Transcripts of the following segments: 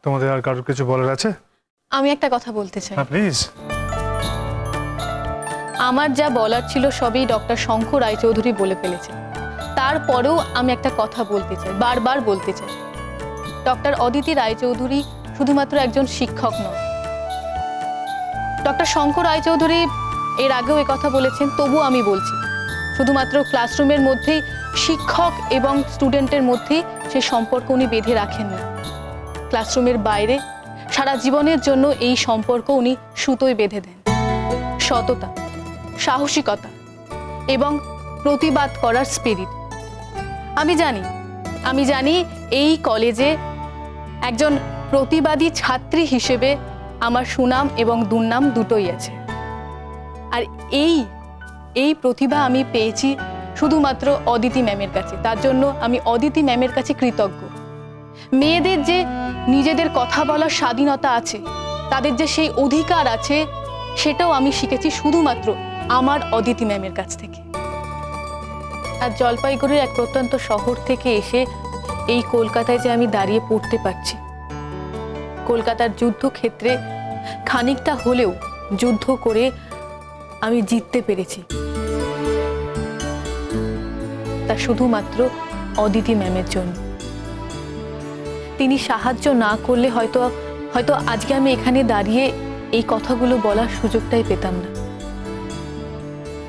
তোমাদের আর কারোর কিছু বলার আছে? আমি একটা কথা বলতে চাই। হ্যাঁ প্লিজ। আমার যা বলার ছিল সবই ডক্টর শঙ্কর রায়চৌধুরী বলে ফেলেছেন। তারপরেও আমি একটা কথা বলতে চাই, বারবার বলতে চাই। ডক্টর অদিতি রায়চৌধুরী শুধুমাত্র একজন শিক্ষক নন। ডক্টর শঙ্কর রায়চৌধুরী এর আগেও এই কথা বলেছেন, তবু আমি বলছি, শুধুমাত্র ক্লাসরুমের মধ্যেই শিক্ষক এবং স্টুডেন্টের মধ্যেই সে সম্পর্ক উনি বেঁধে রাখেন না। ক্লাসরুমের বাইরে সারা জীবনের জন্য এই সম্পর্ক উনি সুতোয় বেঁধে দেন। সততা, সাহসিকতা এবং প্রতিবাদ করার স্পিরিট। আমি জানি এই কলেজে একজন প্রতিবাদী ছাত্রী হিসেবে আমার সুনাম এবং দুর্নাম দুটোই আছে। আর এই প্রতিভা আমি পেয়েছি শুধুমাত্র অদিতি ম্যামের কাছে। তার জন্য আমি অদিতি ম্যামের কাছে কৃতজ্ঞ। মেয়েদের যে নিজেদের কথা বলার স্বাধীনতা আছে, তাদের যে সেই অধিকার আছে, সেটাও আমি শিখেছি শুধুমাত্র আমার অদিতি ম্যামের কাছ থেকে। আর জলপাইগুড়ির এক প্রত্যন্ত শহর থেকে এসে এই কলকাতায় যে আমি দাঁড়িয়ে পড়তে পারছি, কলকাতার যুদ্ধক্ষেত্রে খানিকটা হলেও যুদ্ধ করে আমি জিততে পেরেছি, তা শুধুমাত্র অদিতি ম্যামের জন্য। তিনি সাহায্য না করলে হয়তো আজকে আমি এখানে দাঁড়িয়ে এই কথাগুলো বলার সুযোগটাই পেতাম না।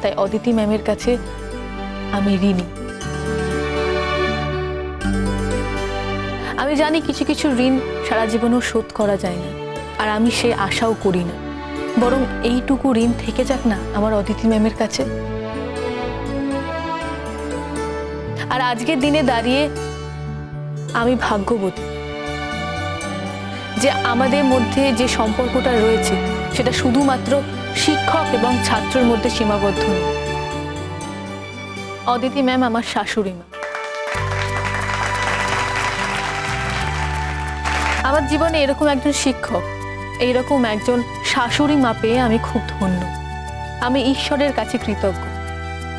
তাই অদিতি ম্যামের কাছে আমি ঋণী। আমি জানি কিছু কিছু ঋণ সারা জীবনও শোধ করা যায় না, আর আমি সে আশাও করি না। বরং এইটুকু ঋণ থেকে যাক না আমার অদিতি ম্যামের কাছে। আর আজকের দিনে দাঁড়িয়ে আমি ভাগ্যবতী যে আমাদের মধ্যে যে সম্পর্কটা রয়েছে সেটা শুধুমাত্র শিক্ষক এবং ছাত্রের মধ্যে সীমাবদ্ধ নেই। অদিতি ম্যাম আমার শাশুড়ি মা। আমার জীবনে এরকম একজন শিক্ষক, এইরকম একজন শাশুড়ি মা পেয়ে আমি খুব ধন্য। আমি ঈশ্বরের কাছে কৃতজ্ঞ।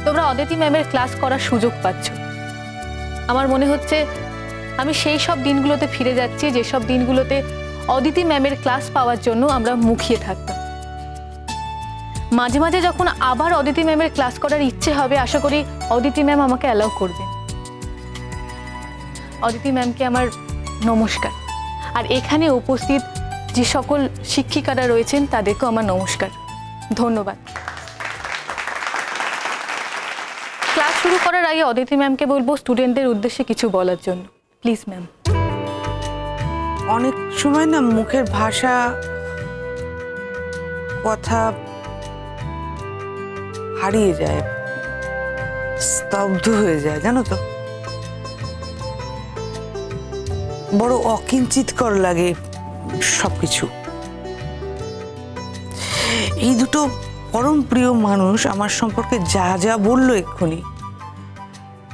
তোমরা অদিতি ম্যামের ক্লাস করার সুযোগ পাচ্ছ। আমার মনে হচ্ছে আমি সেই সব দিনগুলোতে ফিরে যাচ্ছি যেসব দিনগুলোতে অদিতি ম্যামের ক্লাস পাওয়ার জন্য আমরা মুখিয়ে থাকতাম। মাঝে মাঝে যখন আবার অদিতি ম্যামের ক্লাস করার ইচ্ছে হবে, আশা করি অদিতি ম্যাম আমাকে অ্যালাউ করবেন। অদিতি ম্যামকে আমার নমস্কার। আর এখানে উপস্থিত যে সকল শিক্ষিকারা রয়েছেন তাদেরকেও আমার নমস্কার, ধন্যবাদ। ক্লাস শুরু করার আগে অদিতি ম্যামকে বলবো স্টুডেন্টদের উদ্দেশ্যে কিছু বলার জন্য। Please ma'am. অনেক সময় না মুখের ভাষা, কথা হারিয়ে যায়, স্তব্ধ হয়ে যায়, জানো তো। বড় অকিঞ্চিতকর লাগে সবকিছু। এই দুটো পরম প্রিয় মানুষ আমার সম্পর্কে যা যা বললো এক্ষুনি,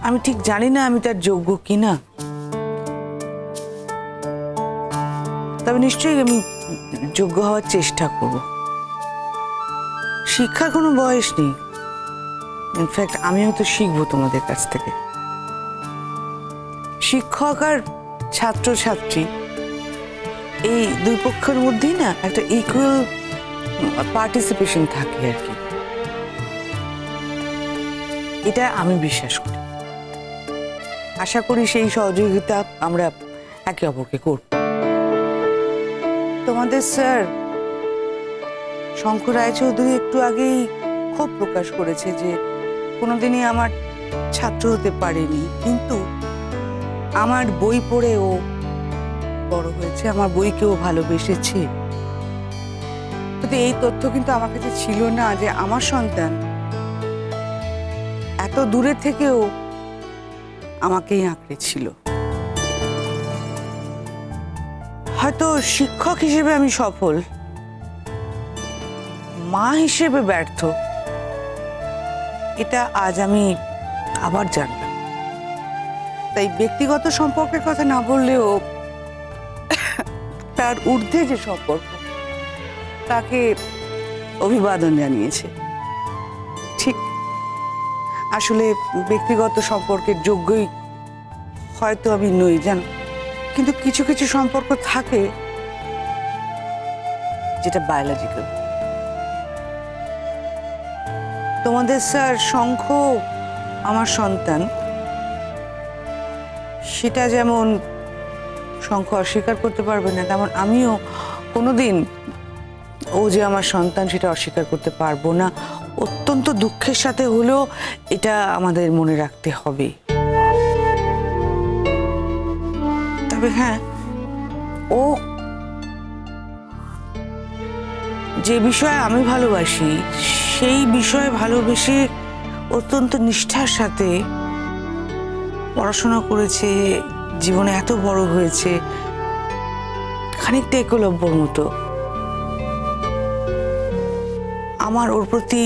আমি ঠিক জানি না আমি তার যোগ্য কিনা। তবে নিশ্চয়ই আমি যোগ্য হওয়ার চেষ্টা করব। শিক্ষার কোনো বয়স নেই। ইনফ্যাক্ট আমি হয়তো শিখবো তোমাদের কাছ থেকে। শিক্ষক আর ছাত্রছাত্রী এই দুই পক্ষের মধ্যেই না একটা ইকুয়াল পার্টিসিপেশন থাকে আর কি, এটা আমি বিশ্বাস করি। আশা করি সেই সহযোগিতা আমরা একে অপরকে করব। তোমাদের স্যার শঙ্কর রায়চৌধুরী একটু আগেই ক্ষোভ প্রকাশ করেছে যে কোনোদিনই আমার ছাত্র হতে পারেনি, কিন্তু আমার বই পড়ে ও বড় হয়েছে, আমার বইকেও ভালোবেসেছে। কিন্তু এই তথ্য কিন্তু আমার কাছে ছিল না যে আমার সন্তান এত দূরে থেকেও আমাকেই আঁকড়েছিল। হয়তো শিক্ষক হিসেবে আমি সফল, মা হিসেবে ব্যর্থ, এটা আজ আমি আবার জানলাম। তাই ব্যক্তিগত সম্পর্কের কথা না বললেও তার ঊর্ধ্বে যে সম্পর্ক, তাকে অভিবাদন জানিয়েছে। ঠিক, আসলে ব্যক্তিগত সম্পর্কের যোগ্যই হয়তো আমি নই, জানো, কিন্তু কিছু কিছু সম্পর্ক থাকে যেটা বায়োলজিক্যাল। তোমাদের স্যার শঙ্খ আমার সন্তান, সেটা যেমন শঙ্খ অস্বীকার করতে পারবে না, তেমন আমিও কোনোদিন ও যে আমার সন্তান সেটা অস্বীকার করতে পারবো না। অত্যন্ত দুঃখের সাথে হলেও এটা আমাদের মনে রাখতে হবে। তবে হ্যাঁ, ও যে বিষয়ে আমি ভালোবাসি সেই বিষয়ে ভালোবেসে অত্যন্ত নিষ্ঠার সাথে পড়াশোনা করেছে, জীবনে এত বড় হয়েছে, খানিকটা একলব্যর মতো। আমার ওর প্রতি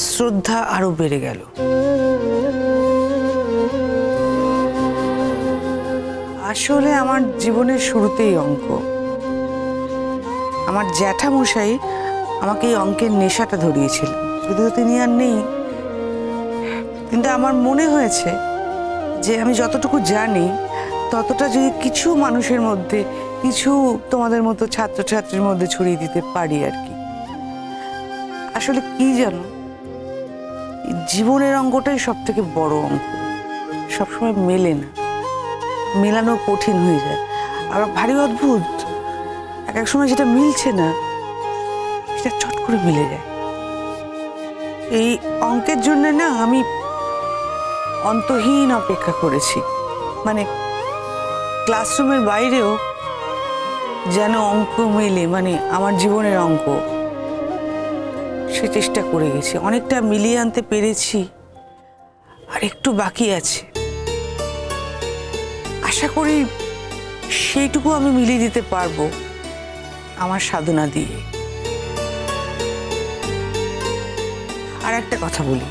শ্রদ্ধা আরো বেড়ে গেল। আসলে আমার জীবনের শুরুতেই অঙ্ক। আমার জ্যাঠামশাই আমাকে এই অঙ্কের নেশাটা ধরিয়েছিল। যদিও তিনি আর নেই, কিন্তু আমার মনে হয়েছে যে আমি যতটুকু জানি ততটা যদি কিছু মানুষের মধ্যে, কিছু তোমাদের মতো ছাত্রছাত্রীর মধ্যে ছড়িয়ে দিতে পারি আর কি। আসলে কি জানো, জীবনের অঙ্কটাই সব থেকে বড় অঙ্ক। সবসময় মেলে না, মেলানো কঠিন হয়ে যায়। আর ভারী অদ্ভুত, এক এক সময় যেটা মিলছে না সেটা চট করে মিলে যায়। এই অঙ্কের জন্য না আমি অন্তহীন অপেক্ষা করেছি। মানে ক্লাসরুমের বাইরেও যেন অঙ্ক মেলে, মানে আমার জীবনের অঙ্ক, সে চেষ্টা করে গেছি। অনেকটা মিলিয়ে আনতে পেরেছি, আর একটু বাকি আছে। আশা করি সেইটুকু আমি মিলিয়ে দিতে পারবো আমার সাধনা দিয়ে। আর একটা কথা বলি,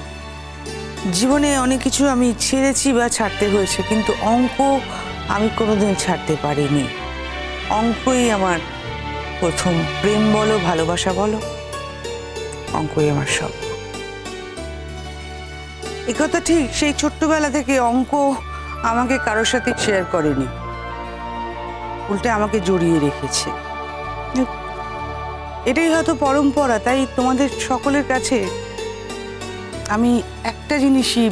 জীবনে অনেক কিছু আমি ছেড়েছি বা ছাড়তে হয়েছে, কিন্তু অঙ্ক আমি কোনোদিন ছাড়তে পারিনি। অঙ্কই আমার প্রথম প্রেম বলো, ভালোবাসা বলো, অঙ্কই আমার সব। একথা ঠিক, সেই ছোট্টবেলা থেকে অঙ্ক আমাকে কারোর সাথে শেয়ার করেনি, উল্টে আমাকে জড়িয়ে রেখেছে। এটাই হয়তো পরম্পরা। তাই তোমাদের সকলের কাছে আমি একটা জিনিসই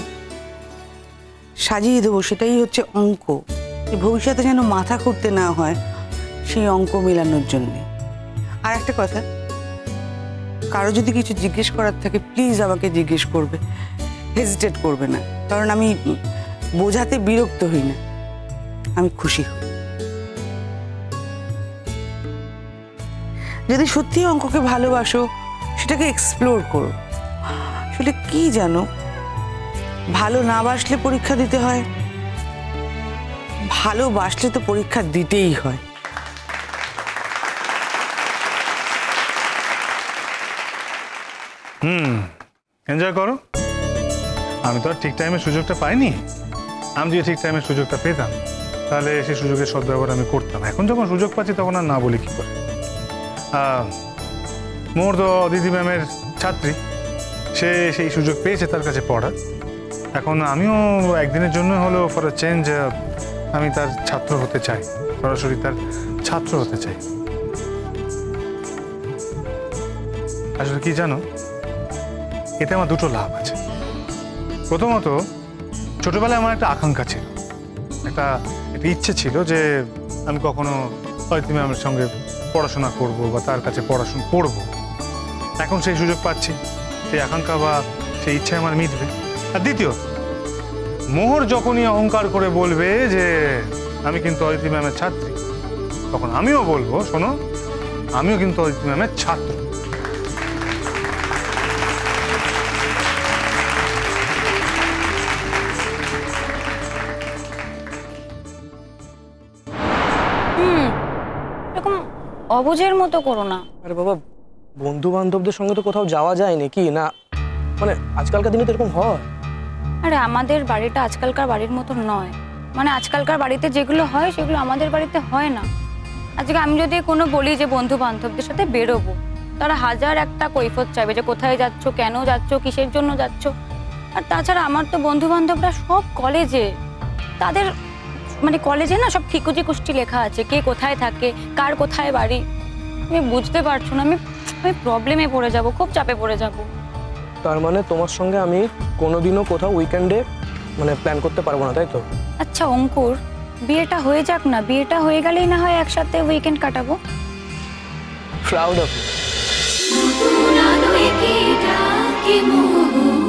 সাজিয়ে দেবো, সেটাই হচ্ছে অঙ্ক। ভবিষ্যতে যেন মাথা খুঁড়তে না হয় সেই অঙ্ক মেলানোর জন্যে। আর একটা কথা, কারো যদি কিছু জিজ্ঞেস করার থাকে প্লিজ আমাকে জিজ্ঞেস করবে, হেজিটেট করবে না। কারণ আমি বোঝাতে বিরক্ত হই না, আমি খুশি হই। যদি সত্যি অঙ্ককে ভালোবাসো সেটাকে এক্সপ্লোর করো। আসলে কি জানো, ভালো না বাসলে পরীক্ষা দিতে হয়, ভালোবাসলে তো পরীক্ষা দিতেই হয়। এনজয় করো। আমি তো আর ঠিক টাইমে সুযোগটা পাইনি। আমি যদি ঠিক টাইমে সুযোগটা পেতাম তাহলে সেই সুযোগের সদ্ব্যবহার আমি করতাম। এখন যখন সুযোগ পাচ্ছি তখন আর না বলি কি করে। মোর তো দিদি ম্যামের ছাত্রী, সে সেই সুযোগ পেয়েছে তার কাছে পড়ার। এখন আমিও একদিনের জন্য হলেও ফর আ চেঞ্জ আমি তার ছাত্র হতে চাই, সরাসরি তার ছাত্র হতে চাই। আসলে কি জানো, এতে আমার দুটো লাভ আছে। প্রথমত, ছোটবেলায় আমার একটা আকাঙ্ক্ষা ছিল, একটা ইচ্ছে ছিল যে আমি কখনো অদিতি ম্যামের সঙ্গে পড়াশোনা করব বা তার কাছে পড়াশোনা করব। এখন সেই সুযোগ পাচ্ছি, সেই আকাঙ্ক্ষা বা সেই ইচ্ছে আমার মিটবে। আর দ্বিতীয়ত, মোহর যখনই অহংকার করে বলবে যে আমি কিন্তু অদিতি ম্যামের ছাত্রী, তখন আমিও বলবো শোনো, আমিও কিন্তু অদিতি ম্যামের ছাত্র। অবুঝের মতো করো না। আরে বাবা, বন্ধু বান্ধবদের সঙ্গে তো কোথাও যাওয়া যায় নাকি না? মানে আজকালকার দিনে তো এরকম হয়। আরে আমাদের বাড়িটা আজকালকার বাড়ির মতো নয়। মানে আজকালকার বাড়িতে যেগুলো হয় সেগুলো আমাদের বাড়িতে হয় না। আজকে আমি যদি কোনো বলি যে বন্ধু বান্ধবদের সাথে বেরোবো, তারা হাজার একটা কৈফত চাইবে যে কোথায় যাচ্ছ, কেন যাচ্ছ, কিসের জন্য যাচ্ছ। আর তাছাড়া আমার তো বন্ধু বান্ধবরা সব কলেজে, তাদের মানে কলেজে না সব ঠিকুজি কুষ্টি লেখা আছে, কে কোথায় থাকে, কার কোথায় বাড়ি। তুমি বুঝতে পারছো না, আমি আমি প্রবলেমে পড়ে যাব, খুব চাপে পড়ে যাব। তার মানে তোমার সঙ্গে আমি কোনোদিনও কোথাও উইকেন্ডে মানে প্ল্যান করতে পারবো না, তাই তো? আচ্ছা অঙ্কুর, বিয়েটা হয়ে যাক না, বিয়েটা হয়ে গেলেই না হয় একসাথে উইকেন্ড কাটাবো। প্রাউড অফ নতুন আলোয় কে ডাকে মোহ